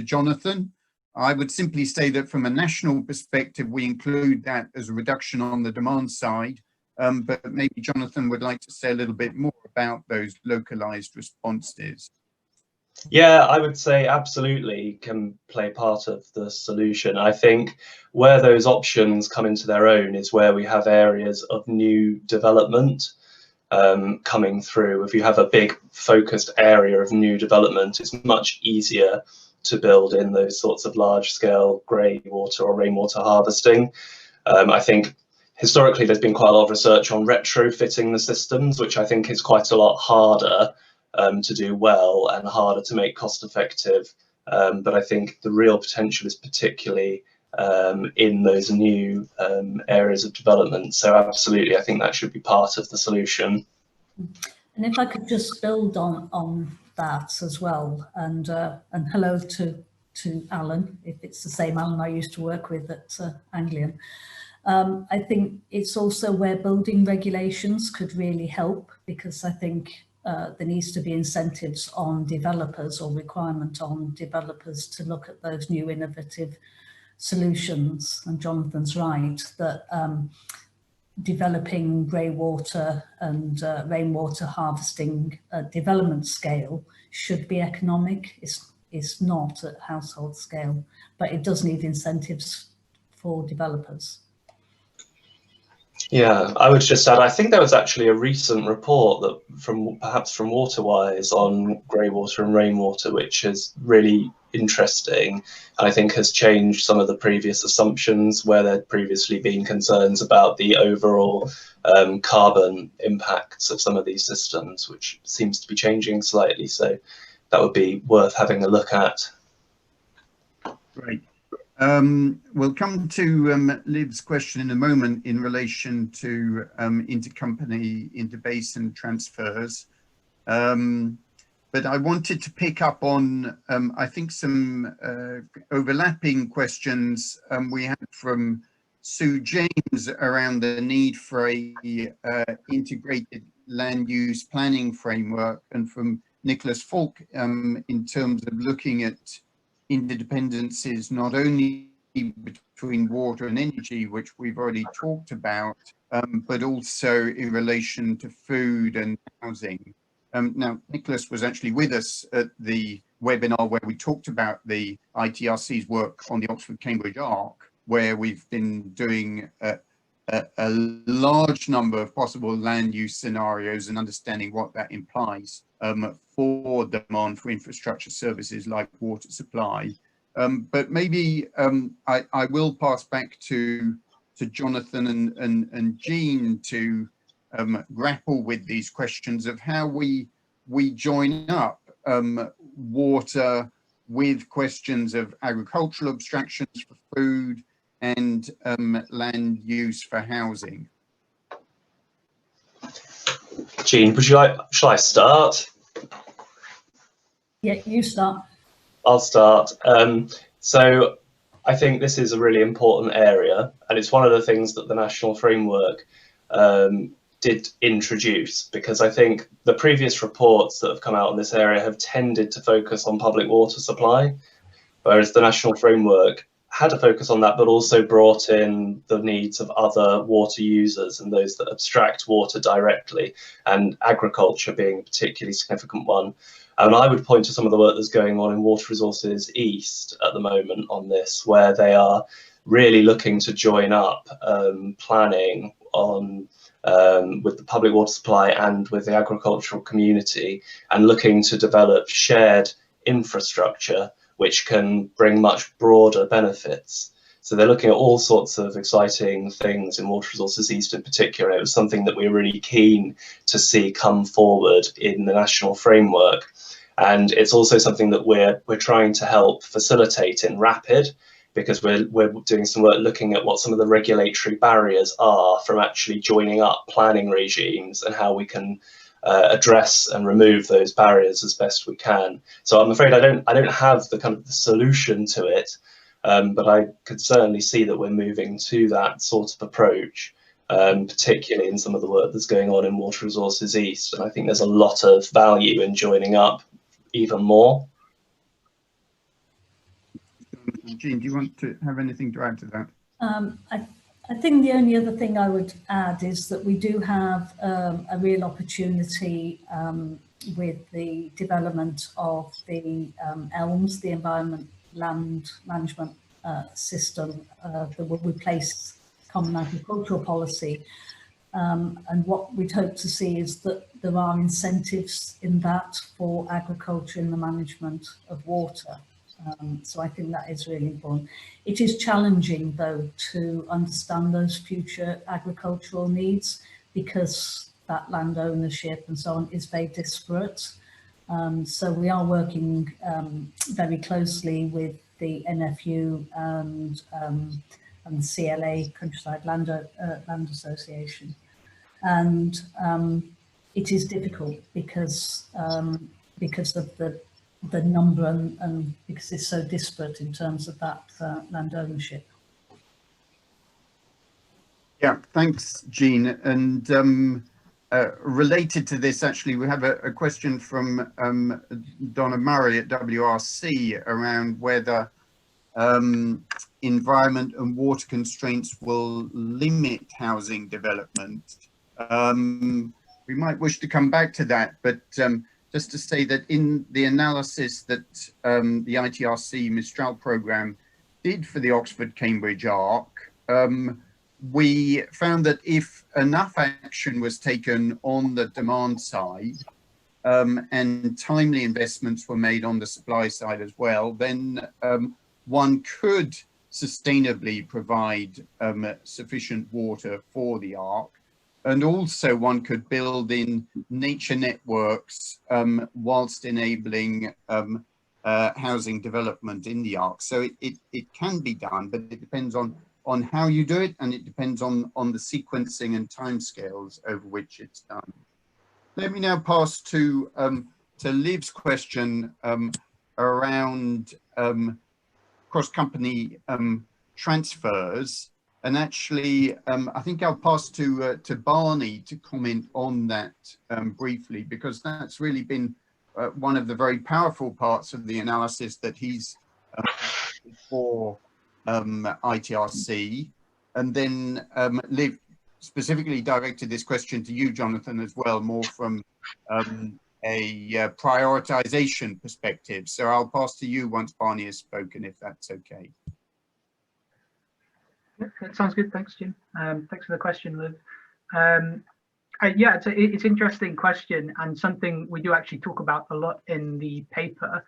Jonathan. I would simply say that from a national perspective, we include that as a reduction on the demand side, but maybe Jonathan would like to say a little bit more about those localized responses. Yeah, I would say absolutely can play part of the solution. I think where those options come into their own is where we have areas of new development coming through. If you have a big focused area of new development, it's much easier to build in those sorts of large scale grey water or rainwater harvesting. I think historically there's been quite a lot of research on retrofitting the systems, which I think is quite a lot harder to do well and harder to make cost effective. But I think the real potential is particularly in those new areas of development. So absolutely, I think that should be part of the solution. And if I could just build on that as well, and hello to Alan, if it's the same Alan I used to work with at Anglian. I think it's also where building regulations could really help, because I think there needs to be incentives on developers or requirement on developers to look at those new innovative solutions. And Jonathan's right that developing greywater and rainwater harvesting at development scale should be economic. It's not at household scale, but it does need incentives for developers. Yeah, I would just add, I think there was actually a recent report that perhaps from Waterwise on greywater and rainwater, which is really interesting, and I think has changed some of the previous assumptions where there'd previously been concerns about the overall carbon impacts of some of these systems, which seems to be changing slightly. So that would be worth having a look at. Great. We'll come to Liv's question in a moment in relation to intercompany, interbasin transfers. But I wanted to pick up on, I think, some overlapping questions we had from Sue James around the need for a integrated land use planning framework, and from Nicholas Falk in terms of looking at interdependencies not only between water and energy, which we've already talked about, but also in relation to food and housing. Now, Nicholas was actually with us at the webinar where we talked about the ITRC's work on the Oxford-Cambridge Arc, where we've been doing a large number of possible land use scenarios and understanding what that implies for demand for infrastructure services like water supply. But maybe I will pass back to Jonathan and Jean to grapple with these questions of how we join up water with questions of agricultural abstractions for food and land use for housing. Jean, shall I start? Yeah, you start. I'll start. So I think this is a really important area, and it's one of the things that the national framework did introduce, because I think the previous reports that have come out in this area have tended to focus on public water supply, whereas the national framework had a focus on that, but also brought in the needs of other water users and those that abstract water directly, and agriculture being a particularly significant one. And I would point to some of the work that's going on in Water Resources East at the moment on this, where they are really looking to join up planning on with the public water supply and with the agricultural community, and looking to develop shared infrastructure which can bring much broader benefits. So they're looking at all sorts of exciting things in Water Resources East in particular. It was something that we were really keen to see come forward in the national framework. And it's also something that we're trying to help facilitate in RAPID, because we're doing some work looking at what some of the regulatory barriers are from actually joining up planning regimes and how we can address and remove those barriers as best we can. So I'm afraid I don't have the kind of the solution to it, but I could certainly see that we're moving to that sort of approach, particularly in some of the work that's going on in Water Resources East. And I think there's a lot of value in joining up even more. Jean, do you want to have anything to add to that? I think the only other thing I would add is that we do have a real opportunity with the development of the ELMS, the Environment Land Management System that will replace Common Agricultural Policy. And what we'd hope to see is that there are incentives in that for agriculture in the management of water. So I think that is really important. It is challenging, though, to understand those future agricultural needs, because that land ownership and so on is very disparate. So we are working very closely with the NFU and CLA, Countryside Land Association. And it is difficult because of the number and because it's so disparate in terms of that land ownership. Yeah, thanks, Jean. And related to this, actually, we have a question from Donna Murray at WRC around whether environment and water constraints will limit housing development. We might wish to come back to that, but just to say that in the analysis that the ITRC Mistral program did for the Oxford-Cambridge ARC, we found that if enough action was taken on the demand side and timely investments were made on the supply side as well, then one could sustainably provide sufficient water for the ARC. And also one could build in nature networks whilst enabling housing development in the ARC. So it can be done, but it depends on how you do it, and it depends on the sequencing and timescales over which it's done. Let me now pass to Liv's question around cross-company transfers. And actually, I think I'll pass to Barney to comment on that briefly, because that's really been one of the very powerful parts of the analysis that he's for ITRC. And then Liv specifically directed this question to you, Jonathan, as well, more from a prioritization perspective. So I'll pass to you once Barney has spoken, if that's okay. That sounds good. Thanks, Jim. Thanks for the question, Liv. Yeah, it's an interesting question, and something we do actually talk about a lot in the paper.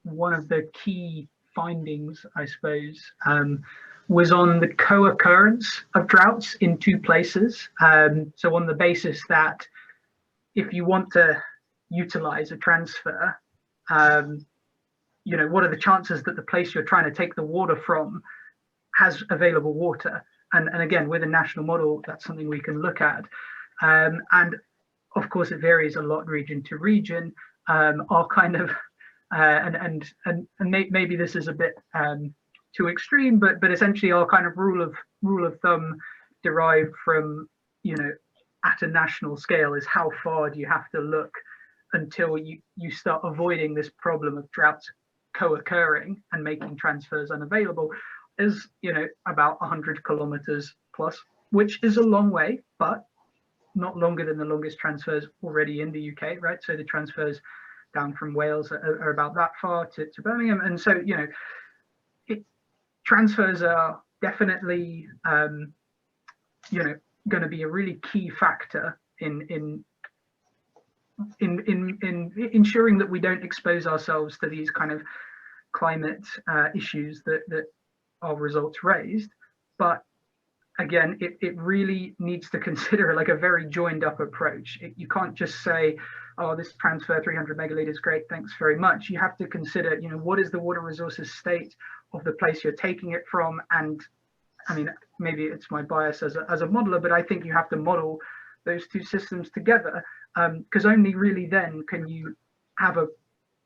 One of the key findings, I suppose, was on the co-occurrence of droughts in two places. So on the basis that if you want to utilize a transfer, you know, what are the chances that the place you're trying to take the water from has available water? And again, with a national model, that's something we can look at. And of course, it varies a lot region to region. Our kind of maybe this is a bit too extreme, but essentially our kind of rule of thumb derived from, you know, at a national scale is how far do you have to look until you start avoiding this problem of droughts co-occurring and making transfers unavailable, is, you know, about 100 kilometers plus, which is a long way, but not longer than the longest transfers already in the UK, right? So the transfers down from Wales are about that far to Birmingham. And so, you know, transfers are definitely, you know, going to be a really key factor in ensuring that we don't expose ourselves to these kind of climate issues that our results raised. But again, it really needs to consider like a very joined up approach. You can't just say, oh, this transfer 300 megalitres, great, thanks very much. You have to consider, you know, what is the water resources state of the place you're taking it from? And I mean, maybe it's my bias as a modeler, but I think you have to model those two systems together, because only really then can you have a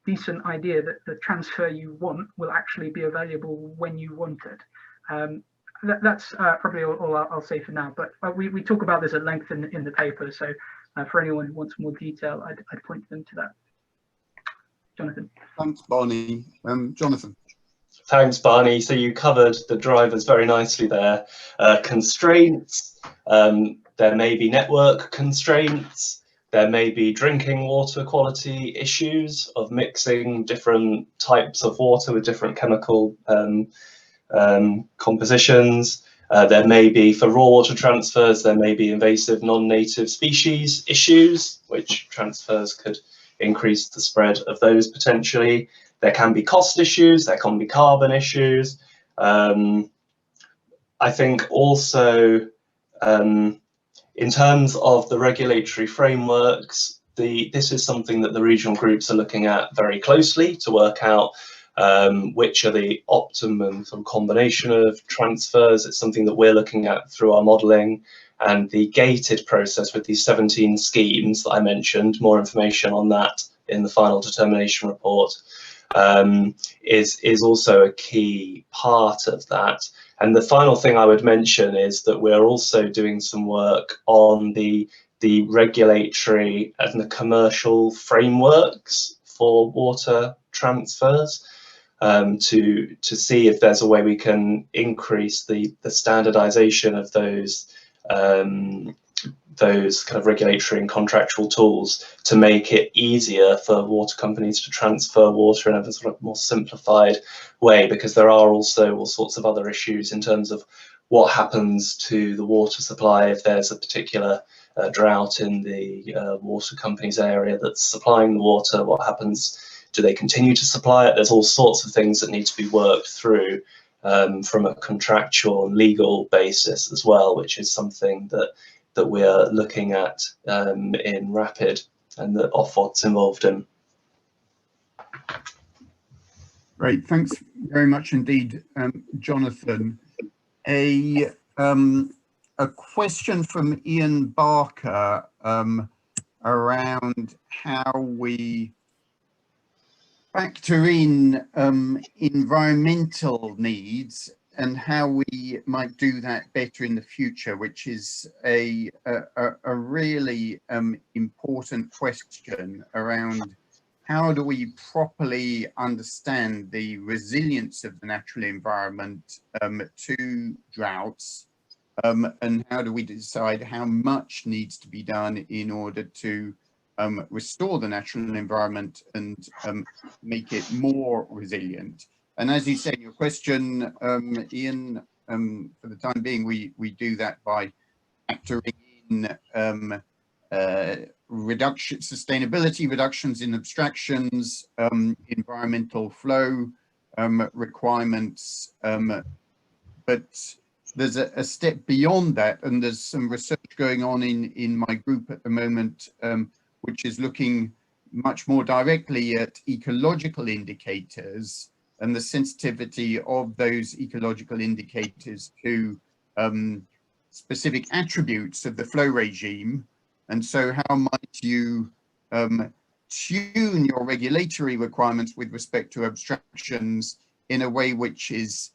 decent idea that the transfer you want will actually be available when you want it. That's probably all I'll say for now, but we talk about this at length in the paper, so for anyone who wants more detail, I'd point them to that. Jonathan. Thanks, Barney. Jonathan. Thanks, Barney. So you covered the drivers very nicely there. Constraints, there may be network constraints, there may be drinking water quality issues of mixing different types of water with different chemical compositions. There may be, for raw water transfers, there may be invasive non-native species issues, which transfers could increase the spread of those potentially. There can be cost issues, there can be carbon issues. I think also, in terms of the regulatory frameworks, this is something that the regional groups are looking at very closely to work out which are the optimum sort of combination of transfers. It's something that we're looking at through our modelling, and the gated process with these 17 schemes that I mentioned, more information on that in the final determination report, is also a key part of that. And the final thing I would mention is that we're also doing some work on the regulatory and the commercial frameworks for water transfers. to see if there's a way we can increase the standardization of those kind of regulatory and contractual tools to make it easier for water companies to transfer water in a sort of more simplified way, because there are also all sorts of other issues in terms of what happens to the water supply if there's a particular drought in the water company's area that's supplying the water. What happens? Do they continue to supply it? There's all sorts of things that need to be worked through from a contractual and legal basis as well, which is something that we're looking at in RAPID and that Ofwat's involved in. Great, thanks very much indeed, Jonathan. A question from Ian Barker around how we factor in environmental needs and how we might do that better in the future, which is a really important question around how do we properly understand the resilience of the natural environment to droughts, and how do we decide how much needs to be done in order to restore the natural environment and make it more resilient. And as you say in your question, Ian, for the time being, we do that by factoring in sustainability reductions in abstractions, environmental flow requirements, but there's a step beyond that, and there's some research going on in my group at the moment, which is looking much more directly at ecological indicators and the sensitivity of those ecological indicators to specific attributes of the flow regime. And so how might you tune your regulatory requirements with respect to abstractions in a way which is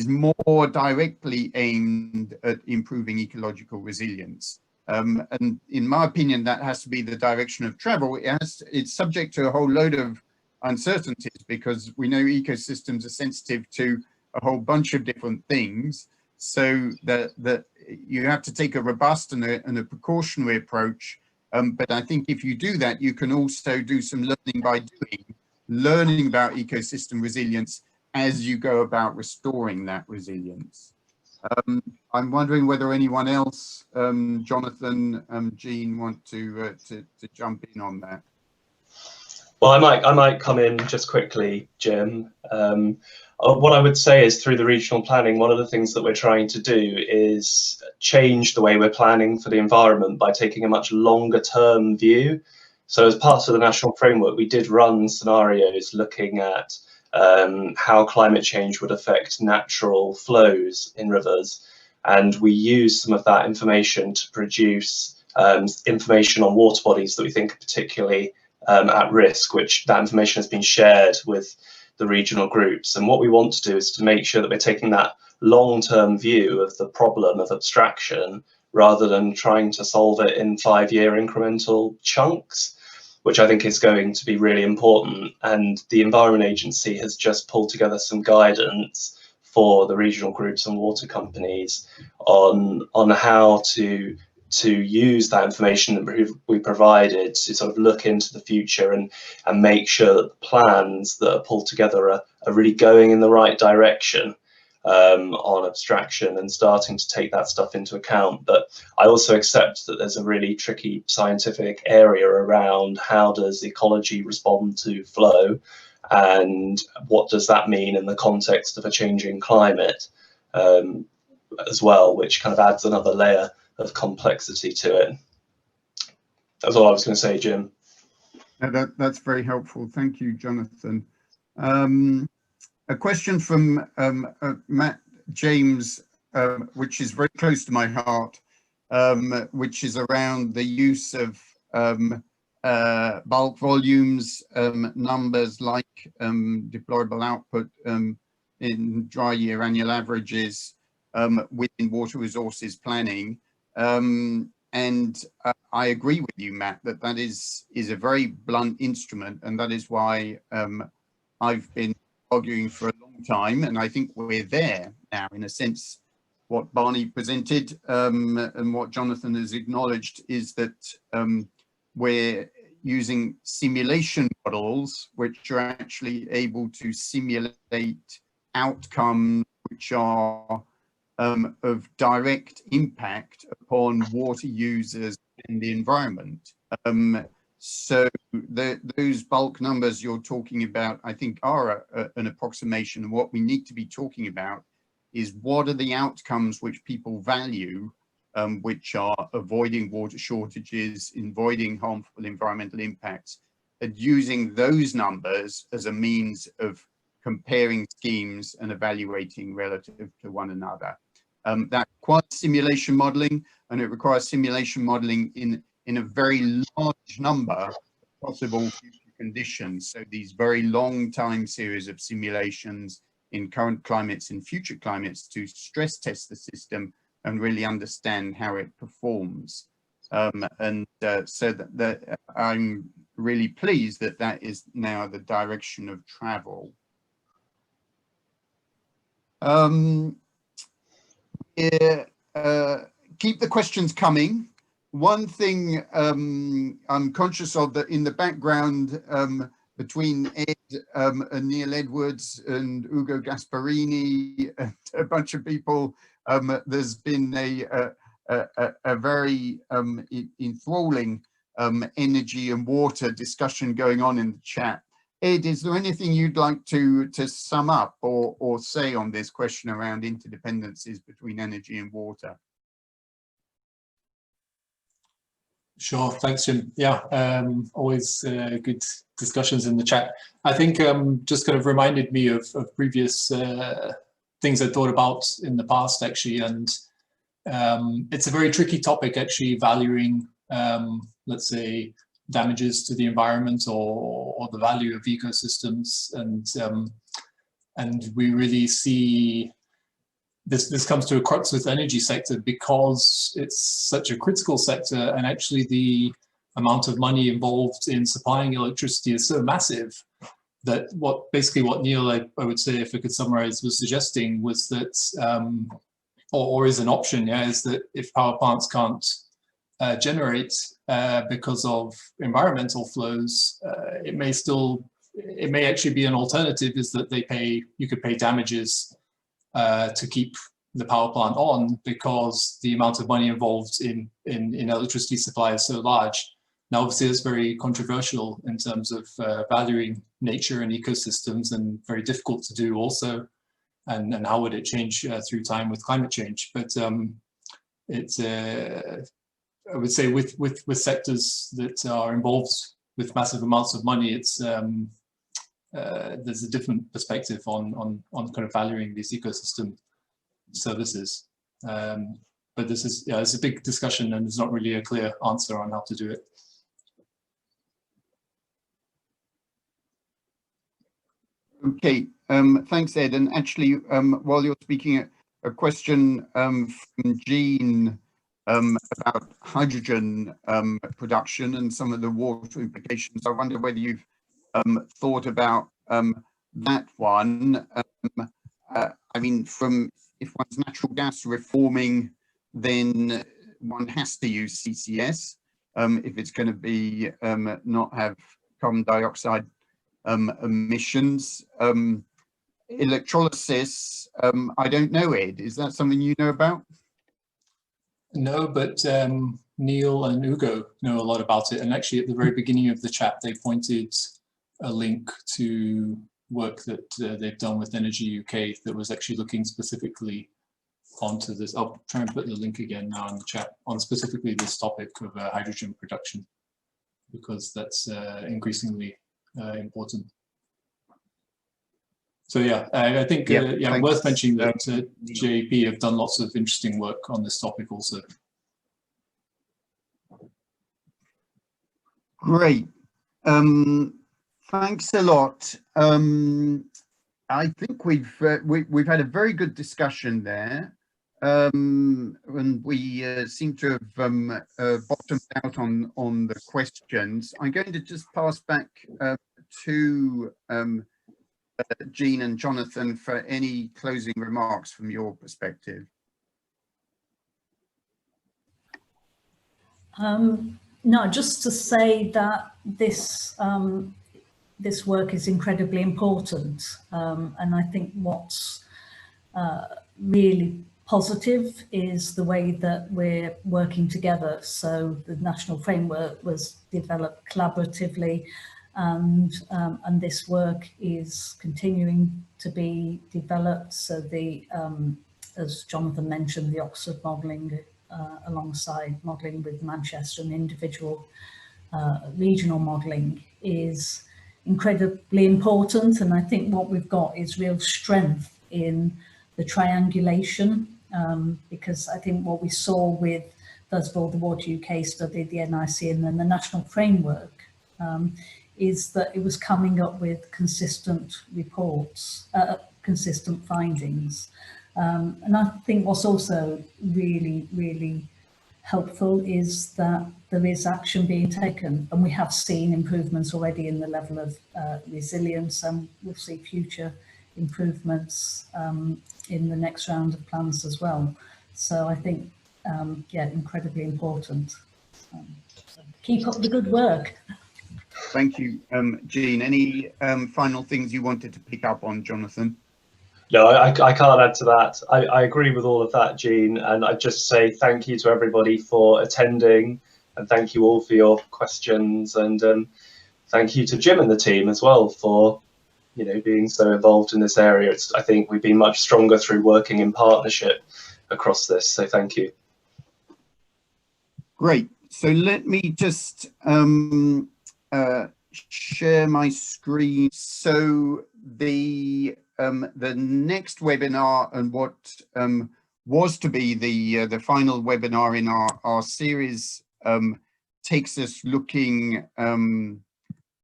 more directly aimed at improving ecological resilience? And in my opinion, that has to be the direction of travel. It's subject to a whole load of uncertainties because we know ecosystems are sensitive to a whole bunch of different things. So that you have to take a robust and a precautionary approach. But I think if you do that, you can also do some learning by doing, learning about ecosystem resilience as you go about restoring that resilience. I'm wondering whether anyone else, Jonathan, Jean, want to jump in on that. Well, I might come in just quickly, Jim. What I would say is through the regional planning, one of the things that we're trying to do is change the way we're planning for the environment by taking a much longer term view. So as part of the national framework, we did run scenarios looking at how climate change would affect natural flows in rivers. And we used some of that information to produce information on water bodies that we think are particularly at risk, which that information has been shared with the regional groups. And what we want to do is to make sure that we're taking that long-term view of the problem of abstraction rather than trying to solve it in 5-year incremental chunks, which I think is going to be really important. And the Environment Agency has just pulled together some guidance for the regional groups and water companies on how to use that information that we provided to sort of look into the future and make sure that the plans that are pulled together are really going in the right direction on abstraction and starting to take that stuff into account. But I also accept that there's a really tricky scientific area around how does ecology respond to flow and what does that mean in the context of a changing climate as well, which kind of adds another layer of complexity to it. That's all I was going to say, Jim. That's very helpful. Thank you, Jonathan. A question from Matt James, which is very close to my heart, which is around the use of bulk volumes, numbers like deployable output in dry year annual averages within water resources planning. And I agree with you, Matt, that is a very blunt instrument, and that is why I've been arguing for a long time, and I think we're there now in a sense. What Barney presented and what Jonathan has acknowledged is that we're using simulation models which are actually able to simulate outcomes which are of direct impact upon water users and the environment. So those bulk numbers you're talking about, I think, are an approximation. What we need to be talking about is what are the outcomes which people value, which are avoiding water shortages, avoiding harmful environmental impacts, and using those numbers as a means of comparing schemes and evaluating relative to one another. That requires simulation modeling, and it requires simulation modeling in a very large number of possible future conditions. So these very long time series of simulations in current climates and future climates to stress test the system and really understand how it performs. So that I'm really pleased that that is now the direction of travel. Keep the questions coming. One thing I'm conscious of that in the background between Ed and Neil Edwards and Ugo Gasparini and a bunch of people, there's been a very enthralling energy and water discussion going on in the chat. Ed, is there anything you'd like to sum up or say on this question around interdependencies between energy and water? Sure, thanks, Jim. Yeah, always good discussions in the chat. I think just kind of reminded me of previous things I thought about in the past, actually, and it's a very tricky topic, actually, valuing, let's say, damages to the environment or the value of ecosystems, and we really see this comes to a crux with the energy sector because it's such a critical sector, and actually the amount of money involved in supplying electricity is so massive that basically what Neil, I would say, if I could summarize, was suggesting was that, or is an option, yeah, is that if power plants can't generate because of environmental flows, it may actually be an alternative, is that you could pay damages to keep the power plant on because the amount of money involved in electricity supply is so large. Now, obviously, it's very controversial in terms of valuing nature and ecosystems, and very difficult to do also. And how would it change through time with climate change? But it's I would say with sectors that are involved with massive amounts of money, it's there's a different perspective on kind of valuing these ecosystem services. But this is, yeah, it's a big discussion, and there's not really a clear answer on how to do it. Okay, thanks, Ed. And actually, while you're speaking, a question from Jean about hydrogen production and some of the water implications. I wonder whether you've thought about that one. I mean, if one's natural gas reforming, then one has to use CCS if it's going to be not have carbon dioxide emissions. Electrolysis, I don't know, Ed, is that something you know about? No, but Neil and Ugo know a lot about it, and actually at the very beginning of the chat they pointed a link to work that they've done with Energy UK that was actually looking specifically onto this. I'll try and put the link again now in the chat on specifically this topic of hydrogen production, because that's increasingly important. So yeah, I think yeah, worth mentioning that JP have done lots of interesting work on this topic also. Great, thanks a lot. I think we've had a very good discussion there, and we seem to have bottomed out on the questions. I'm going to just pass back to Jean and Jonathan, for any closing remarks from your perspective. No, just to say that this this work is incredibly important, and I think what's really positive is the way that we're working together. So the national framework was developed collaboratively, and this work is continuing to be developed. So the as Jonathan mentioned, the Oxford modelling alongside modelling with Manchester and individual regional modelling is incredibly important. And I think what we've got is real strength in the triangulation, because I think what we saw with, first of all, the Water UK study, the NIC, and then the national framework, is that it was coming up with consistent reports, consistent findings. And I think what's also really, really helpful is that there is action being taken, and we have seen improvements already in the level of resilience, and we'll see future improvements in the next round of plans as well. So I think, yeah, incredibly important. So keep up the good work. Thank you, Jean. Any final things you wanted to pick up on, Jonathan? No, I can't add to that. I agree with all of that, Jean, and I just say thank you to everybody for attending, and thank you all for your questions, and thank you to Jim and the team as well for, you know, being so involved in this area. I think we've been much stronger through working in partnership across this, so thank you. Great. So let me just share my screen. So the next webinar, and what was to be the final webinar in our series, takes us looking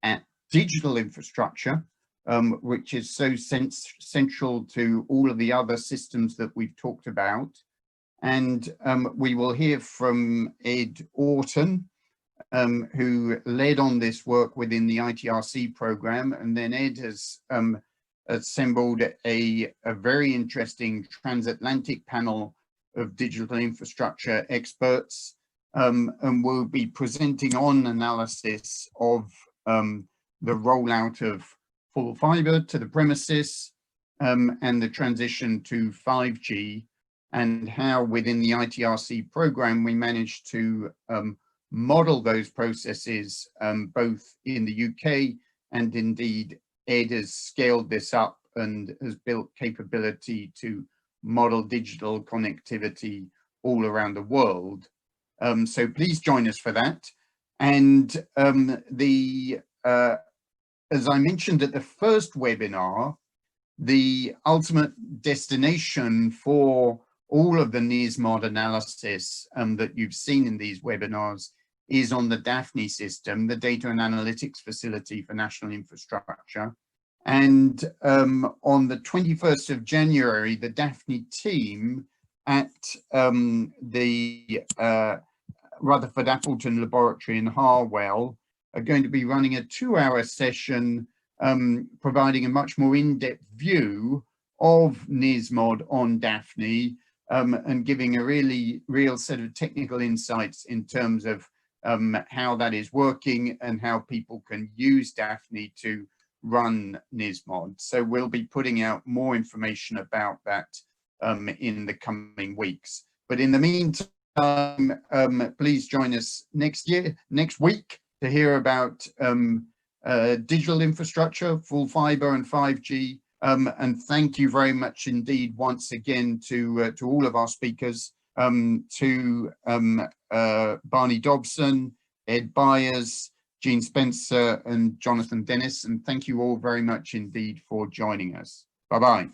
at digital infrastructure, which is so central to all of the other systems that we've talked about. And we will hear from Ed Orton, who led on this work within the ITRC program. And then Ed has assembled a very interesting transatlantic panel of digital infrastructure experts, and will be presenting on analysis of the rollout of full fiber to the premises, and the transition to 5G, and how within the ITRC program we managed to model those processes both in the UK, and indeed Ed has scaled this up and has built capability to model digital connectivity all around the world. So please join us for that. And as I mentioned at the first webinar, the ultimate destination for all of the NISMOD analysis that you've seen in these webinars is on the Daphne system, the Data and Analytics Facility for National Infrastructure. And on the 21st of January, the Daphne team at the Rutherford Appleton Laboratory in Harwell are going to be running a 2-hour session providing a much more in-depth view of NISMOD on Daphne, and giving a real set of technical insights in terms of how that is working and how people can use Daphne to run NISMOD. So we'll be putting out more information about that in the coming weeks. But in the meantime, please join us next week to hear about digital infrastructure, full fiber and 5G. And thank you very much indeed once again to all of our speakers, to Barney Dobson, Ed Byers, Jean Spencer and Jonathan Dennis. And thank you all very much indeed for joining us. Bye-bye.